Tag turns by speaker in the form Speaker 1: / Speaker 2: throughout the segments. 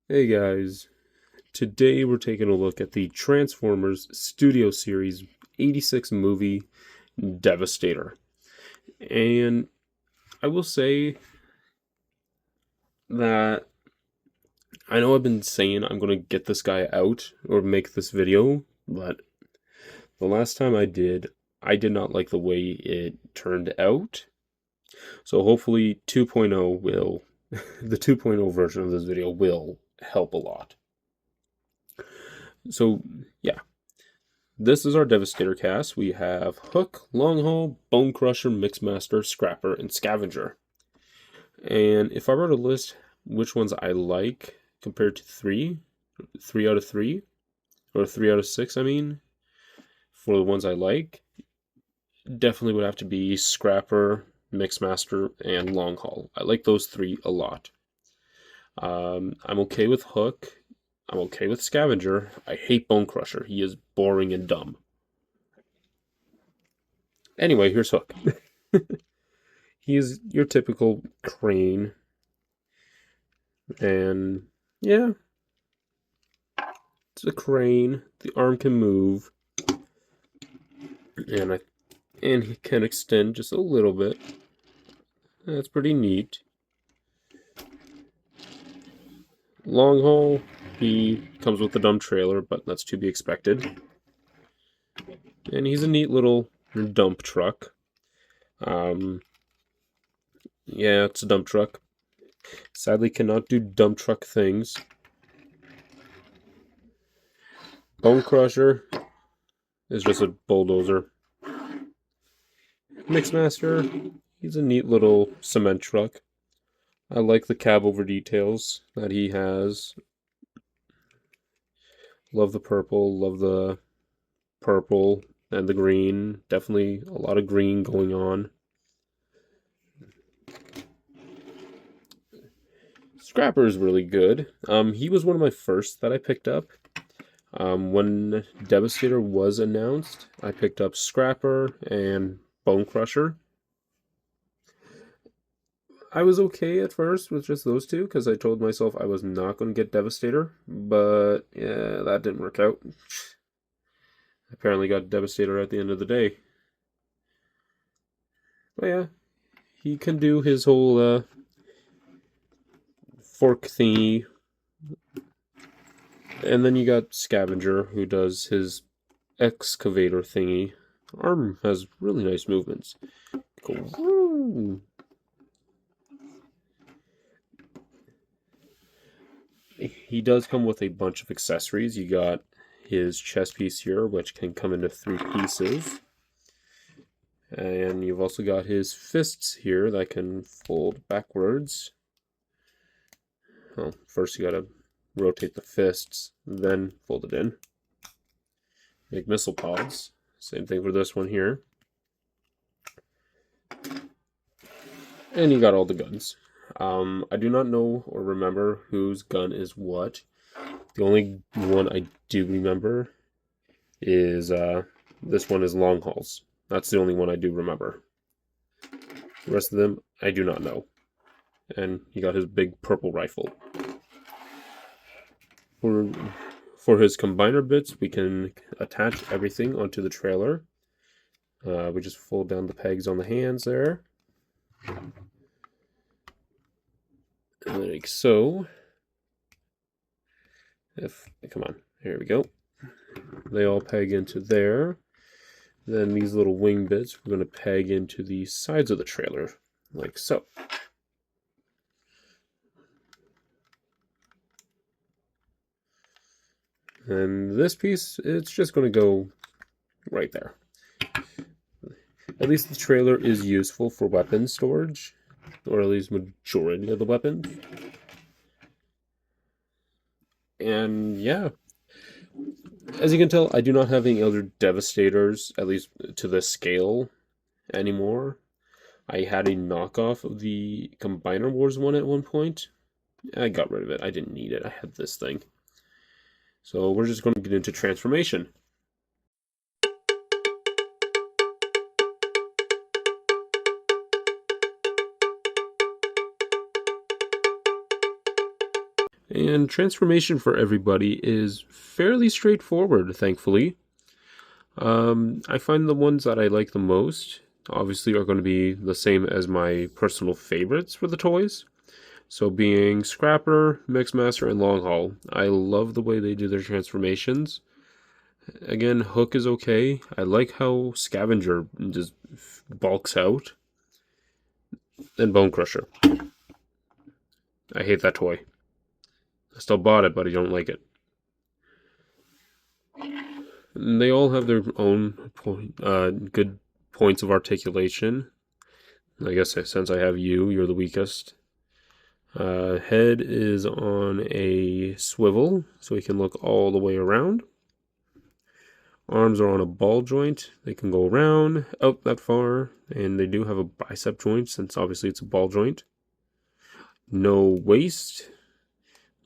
Speaker 1: Hey guys, today we're taking a look at the Transformers Studio Series 86 movie Devastator. And I will say that I know I've been saying I'm going to get this guy out or make this video, but the last time I did not like the way it turned out. So hopefully 2.0 will, the 2.0 version of this video will help a lot. So yeah, this is our Devastator cast. We have Hook, Longhaul, Bone Crusher, Mixmaster, Scrapper, and Scavenger. And if I were to list which ones I like compared to three out of three, or 3 out of 6, I mean, for the ones I like, definitely would have to be Scrapper, Mixmaster, and Longhaul. I like those three a lot. I'm okay with Hook. I'm okay with Scavenger. I hate Bone Crusher. He is boring and dumb. Anyway, here's Hook. He's your typical crane, and yeah, it's a crane. The arm can move, and he can extend just a little bit. That's pretty neat. Long haul, he comes with a dumb trailer, but that's to be expected. And he's a neat little dump truck. Yeah, it's a dump truck. Sadly, cannot do dump truck things. Bone Crusher is just a bulldozer. Mixmaster, he's a neat little cement truck. I like the cab over details that he has. Love the purple and the green. Definitely a lot of green going on. Scrapper is really good. He was one of my first that I picked up. When Devastator was announced, I picked up Scrapper and Bone Crusher. I was okay at first with just those two because I told myself I was not going to get Devastator, but yeah, that didn't work out. Apparently got Devastator at the end of the day. But yeah, he can do his whole fork thingy. And then you got Scavenger, who does his excavator thingy. Arm has really nice movements. Go. He does come with a bunch of accessories. You got his chest piece here, which can come into 3 pieces. And you've also got his fists here that can fold backwards. Well, first you gotta rotate the fists, then fold it in. Make missile pods. Same thing for this one here. And you got all the guns. I do not know or remember whose gun is what. The only one I do remember is this one is Longhauls. That's the only one I do remember. The rest of them I do not know. And he got his big purple rifle. For his combiner bits, we can attach everything onto the trailer. We just fold down the pegs on the hands there. Like so. Come on, here we go. They all peg into there. Then these little wing bits we're going to peg into the sides of the trailer, like so. And this piece, it's just going to go right there. At least the trailer is useful for weapon storage, or at least majority of the weapons. And yeah, as you can tell, I do not have any other Devastators, at least to this scale, anymore. I had a knockoff of the Combiner Wars one at one point. I got rid of it. I didn't need it. I had this thing. So we're just going to get into transformation. And transformation for everybody is fairly straightforward, thankfully. I find the ones that I like the most, obviously, are going to be the same as my personal favorites for the toys. So being Scrapper, Mixmaster, and Long Haul. I love the way they do their transformations. Again, Hook is okay. I like how Scavenger just bulks out. And Bone Crusher. I hate that toy. I still bought it, but I don't like it. And they all have their own good points of articulation. I guess since I have you, you're the weakest. Head is on a swivel, so he can look all the way around. Arms are on a ball joint. They can go around, out that far, and they do have a bicep joint, since obviously it's a ball joint. No waist.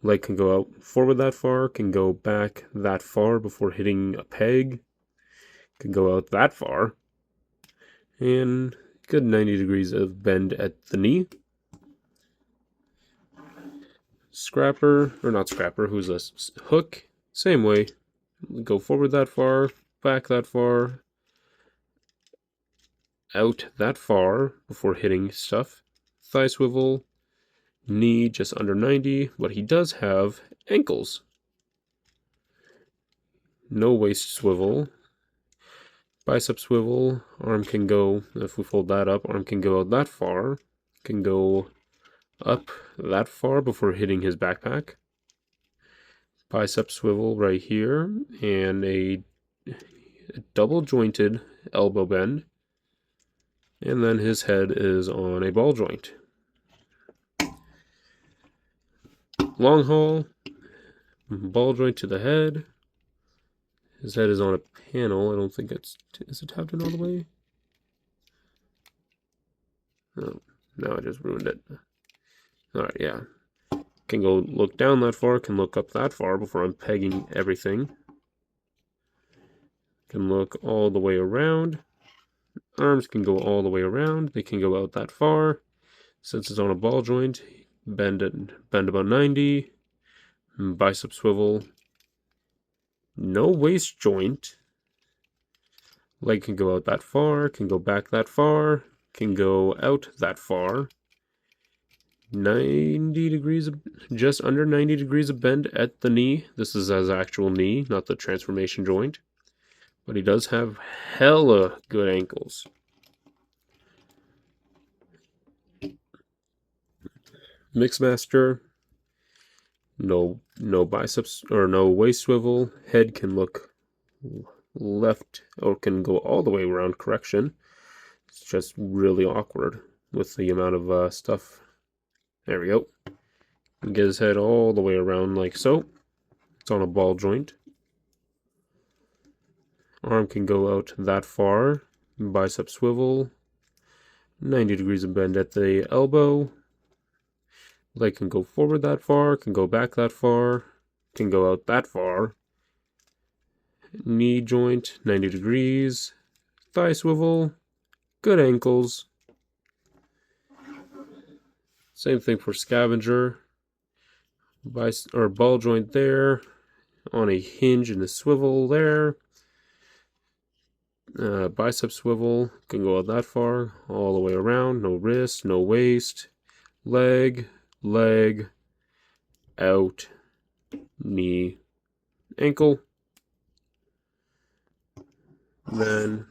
Speaker 1: Leg can go out forward that far, can go back that far before hitting a peg, can go out that far, and good 90 degrees of bend at the knee. Scrapper, or not Scrapper, who's this? Hook, same way. Go forward that far, back that far, out that far before hitting stuff. Thigh swivel, knee just under 90, but he does have ankles. No waist swivel. Bicep swivel, arm can go, if we fold that up, arm can go out that far, can go up that far before hitting his backpack. Bicep swivel right here, and a double jointed elbow bend. And then his head is on a ball joint. Long haul, ball joint to the head. His head is on a panel. I don't think is it tapped in all the way? Oh, now I just ruined it. Alright, yeah. Can go look down that far, can look up that far before I'm pegging everything. Can look all the way around. Arms can go all the way around. They can go out that far. Since it's on a ball joint, bend about 90. Bicep swivel. No waist joint. Leg can go out that far, can go back that far, can go out that far. 90 degrees, just under 90 degrees of bend at the knee. This is his actual knee, not the transformation joint. But he does have hella good ankles. Mixmaster, no biceps or no waist swivel. Head can look left or can go all the way around. Correction. It's just really awkward with the amount of stuff. There we go. Get his head all the way around like so. It's on a ball joint. Arm can go out that far. Bicep swivel. 90 degrees of bend at the elbow. Leg can go forward that far, can go back that far, can go out that far. Knee joint, 90 degrees. Thigh swivel. Good ankles. Same thing for Scavenger. Ball joint there. On a hinge and a swivel there. Bicep swivel, can go out that far, all the way around, no wrist, no waist, leg, out, knee, ankle. Then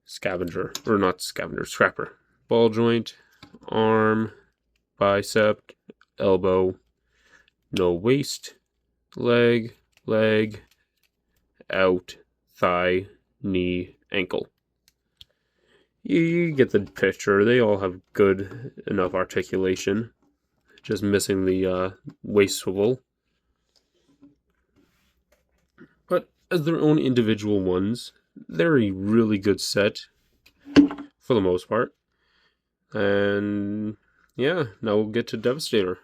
Speaker 1: Scavenger, or not Scavenger, Scrapper. Ball joint, arm, bicep, elbow, no waist, leg, out, thigh, knee, ankle. You get the picture. They all have good enough articulation. Just missing the waist swivel. But as their own individual ones, they're a really good set for the most part. And yeah, now we'll get to Devastator.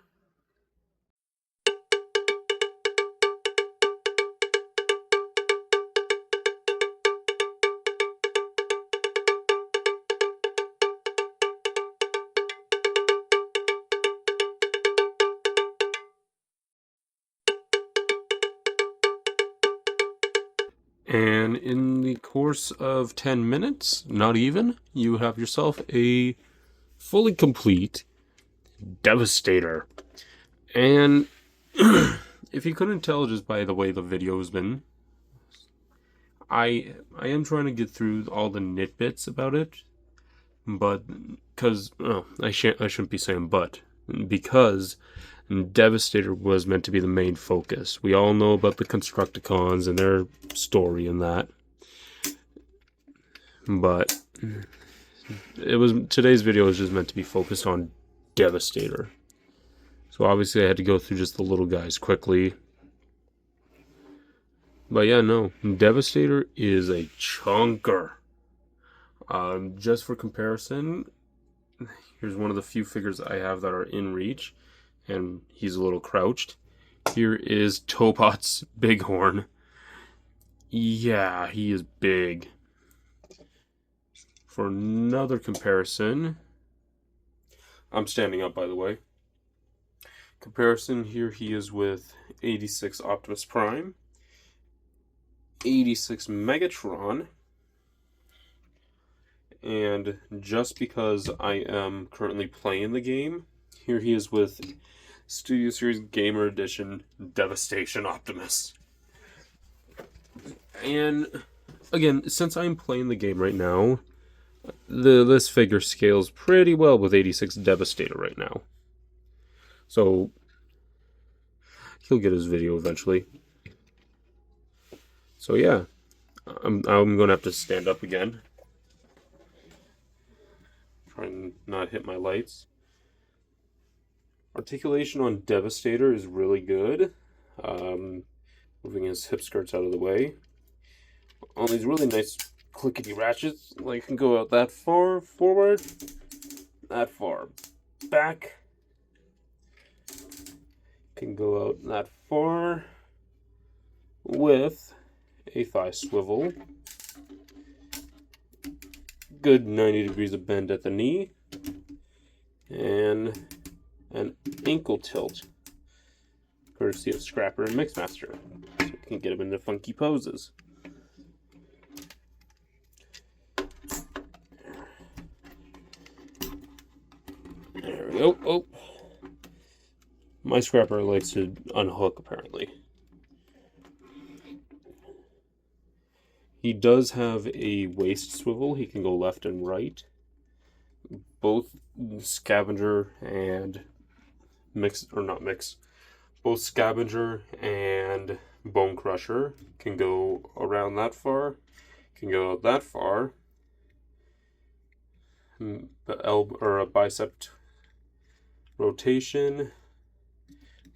Speaker 1: And in the course of 10 minutes, not even, you have yourself a fully complete Devastator. And if you couldn't tell just by the way the video has been, I am trying to get through all the nitbits about it, but because I shouldn't be saying but, because Devastator was meant to be the main focus. We all know about the Constructicons and their story and that, but today's video was just meant to be focused on Devastator. So obviously I had to go through just the little guys quickly. But yeah, no, Devastator is a chunker. Just for comparison, here's one of the few figures I have that are in reach, and he's a little crouched. Here is Tobot's Bighorn. Yeah, he is big. For another comparison, I'm standing up, by the way. Comparison, here he is with 86 Optimus Prime, 86 Megatron, and just because I am currently playing the game, here he is with Studio Series Gamer Edition Devastation Optimus. And again, since I'm playing the game right now, this figure scales pretty well with 86 Devastator right now. So he'll get his video eventually. So yeah, I'm gonna have to stand up again. Try and not hit my lights. Articulation on Devastator is really good. Moving his hip skirts out of the way. On these really nice clickety ratchets, like can go out that far forward, that far back. Can go out that far with a thigh swivel. Good 90 degrees of bend at the knee. And an ankle tilt, courtesy of Scrapper and Mixmaster, so you can get him into funky poses. There we go. Oh, my Scrapper likes to unhook, apparently. He does have a waist swivel. He can go left and right. Both Scavenger and both Scavenger and Bone Crusher can go around that far, can go out that far. A bicep rotation,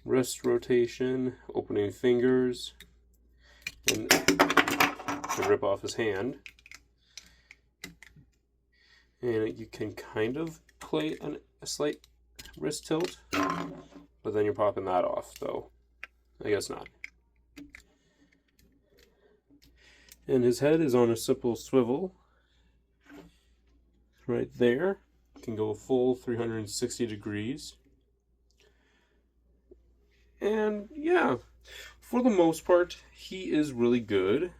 Speaker 1: wrist rotation, opening fingers, and to rip off his hand. And you can kind of play a slight wrist tilt, but then you're popping that off, though. I guess not. And his head is on a simple swivel. Right there. Can go a full 360 degrees. And yeah, for the most part, he is really good.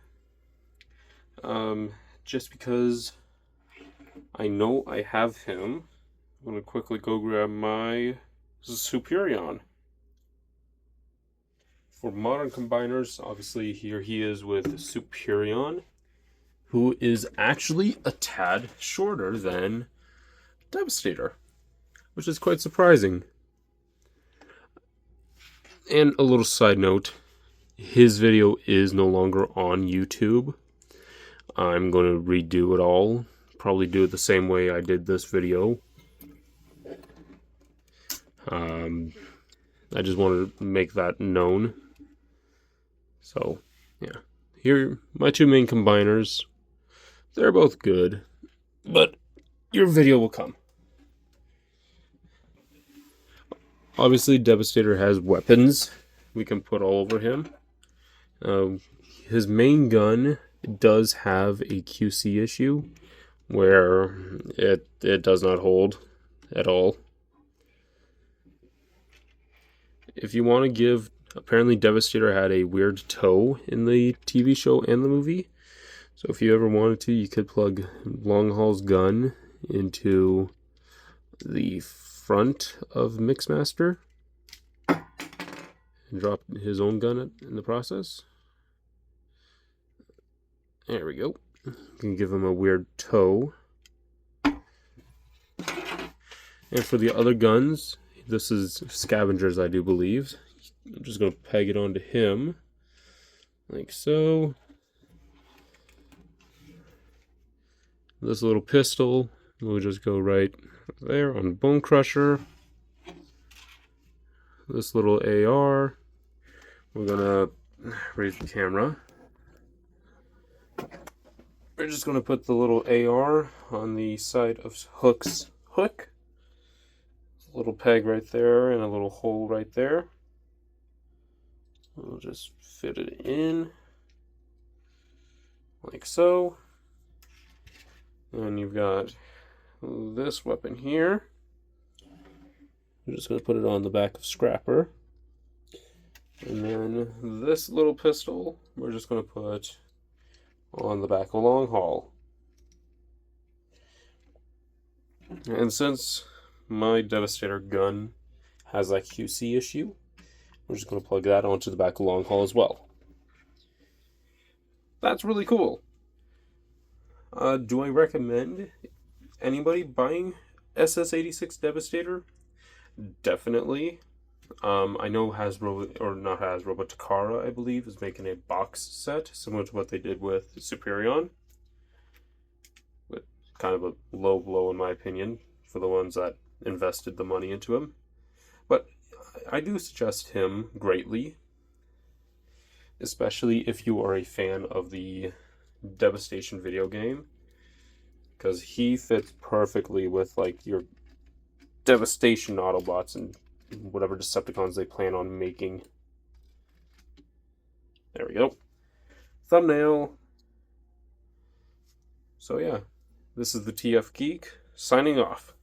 Speaker 1: Just because I know I have him, I'm going to quickly go grab my Superion. For modern combiners, obviously here he is with Superion, who is actually a tad shorter than Devastator, which is quite surprising. And a little side note, his video is no longer on YouTube. I'm going to redo it all. Probably do it the same way I did this video. I just wanted to make that known. So, yeah. Here, my two main combiners. They're both good, but your video will come. Obviously, Devastator has weapons we can put all over him. His main gun does have a QC issue where it does not hold at all. If you want to give Apparently Devastator had a weird toe in the TV show and the movie. So if you ever wanted to, you could plug Longhaul's gun into the front of Mixmaster and drop his own gun in the process. There we go. You can give him a weird toe. And for the other guns, this is Scavengers, I do believe. I'm just going to peg it onto him, like so. This little pistol will just go right there on Bone Crusher. This little AR, we're going to raise the camera. We're just going to put the little AR on the side of Hook's hook. A little peg right there and a little hole right there. We'll just fit it in like so. And you've got this weapon here. I'm just going to put it on the back of Scrapper. And then this little pistol, we're just going to put on the back of Longhaul. And since my Devastator gun has that QC issue, we're just going to plug that onto the back of Longhaul as well. That's really cool. Do I recommend anybody buying SS86 Devastator? Definitely. I know Hasbro, or not Hasbro, but Takara, I believe, is making a box set similar to what they did with Superion. But kind of a low blow, in my opinion, for the ones that invested the money into him. But I do suggest him greatly, especially if you are a fan of the Devastation video game, because he fits perfectly with like your Devastation Autobots and whatever Decepticons they plan on making. There we go. Thumbnail. So yeah, this is the TF Geek signing off.